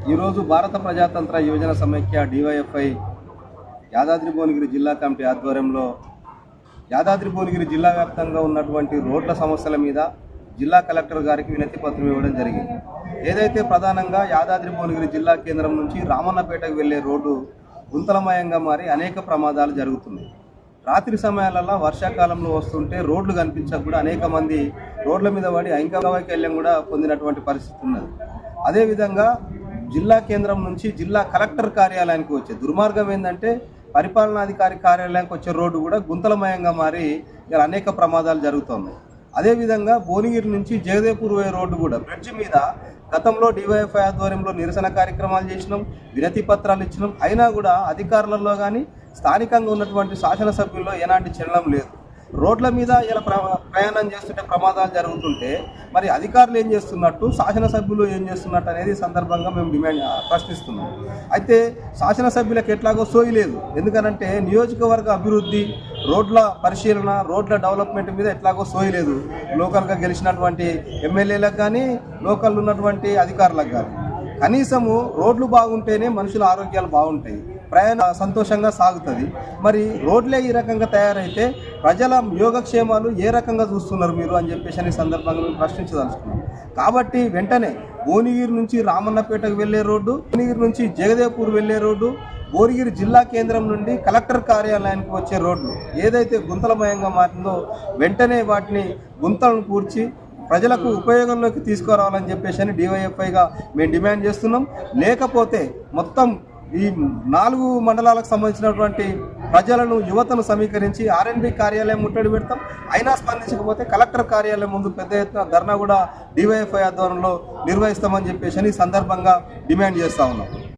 ఈరోజు భారత ప్రజాతంత్ర యువజన సమైక్య డివైఎఫ్ఐ యాదాద్రి భువనగిరి జిల్లా కమిటీ ఆధ్వర్యంలో యాదాద్రి భువనగిరి జిల్లా వ్యాప్తంగా ఉన్నటువంటి రోడ్ల సమస్యల మీద జిల్లా కలెక్టర్ గారికి వినతి పత్రం ఇవ్వడం జరిగింది. ఏదైతే ప్రధానంగా యాదాద్రి భువనగిరి జిల్లా కేంద్రం నుంచి రామన్నపేటకు వెళ్లే రోడ్డు గుంతలమయంగా మారి అనేక ప్రమాదాలు జరుగుతున్నాయి. రాత్రి సమయాలలో వర్షాకాలంలో వస్తుంటే రోడ్లు కనిపించక కూడా అనేక మంది రోడ్ల మీద పడి అంగవైకల్యం కూడా పొందినటువంటి పరిస్థితి ఉన్నది. అదేవిధంగా జిల్లా కేంద్రం నుంచి జిల్లా కలెక్టర్ కార్యాలయానికి వచ్చే దుర్మార్గం ఏంటంటే పరిపాలనాధికారి కార్యాలయానికి వచ్చే రోడ్డు కూడా గుంతలమయంగా మారి ఇలా అనేక ప్రమాదాలు జరుగుతున్నాయి. అదేవిధంగా భువనగిరి నుంచి జగదేపూర్ రోడ్డు కూడా బ్రిడ్జి మీద గతంలో డివైఎఫ్ఐ ఆధ్వర్యంలో నిరసన కార్యక్రమాలు చేసినాం, వినతి పత్రాలు ఇచ్చినాం. అయినా కూడా అధికారులలో కానీ స్థానికంగా ఉన్నటువంటి శాసనసభ్యుల్లో ఎలాంటి చలనం లేదు. రోడ్ల మీద ఇలా ప్రయాణం చేస్తుంటే ప్రమాదాలు జరుగుతుంటే మరి అధికారులు ఏం చేస్తున్నట్టు, శాసనసభ్యులు ఏం చేస్తున్నట్టు అనేది సందర్భంగా మేము ప్రశ్నిస్తున్నాం. అయితే శాసనసభ్యులకు ఎట్లాగో సోయి లేదు. ఎందుకనంటే నియోజకవర్గ అభివృద్ధి, రోడ్ల పరిశీలన, రోడ్ల డెవలప్మెంట్ మీద ఎట్లాగో సోయి లేదు. లోకల్గా గెలిచినటువంటి ఎమ్మెల్యేలకు కానీ, లోకల్ ఉన్నటువంటి అధికారులకు కానీ. కనీసము రోడ్లు బాగుంటేనే మనుషుల ఆరోగ్యాలు బాగుంటాయి, ప్రయాణం సంతోషంగా సాగుతుంది. మరి రోడ్లే ఈ రకంగా తయారైతే ప్రజల యోగక్షేమాలు ఏ రకంగా చూస్తున్నారు మీరు అని చెప్పేసి సందర్భంగా మేము ప్రశ్నించదలుచుకున్నాం. కాబట్టి వెంటనే భువనగిరి నుంచి రామన్నపేటకు వెళ్లే రోడ్డు, భువనగిరి నుంచి జగదేపూర్ వెళ్లే రోడ్డు, భువనగిరి జిల్లా కేంద్రం నుండి కలెక్టర్ కార్యాలయానికి వచ్చే రోడ్లు ఏదైతే గుంతలమయంగా మారిందో వెంటనే వాటిని గుంతలను పూడ్చి ప్రజలకు ఉపయోగంలోకి తీసుకురావాలని చెప్పేసి డివైఎఫ్ఐగా మేము డిమాండ్ చేస్తున్నాం. లేకపోతే మొత్తం ఈ 4 మండలాలకు సంబంధించినటువంటి ప్రజలను, యువతను సమీకరించి ఆర్ఎండ్బి కార్యాలయం ముట్టడి పెడతాం. అయినా స్పందించకపోతే కలెక్టర్ కార్యాలయం ముందు పెద్ద ఎత్తున ధర్నా కూడా డివైఎఫ్ఐ ఆధ్వర్యంలో నిర్వహిస్తామని చెప్పేసి సందర్భంగా డిమాండ్ చేస్తూ ఉన్నాం.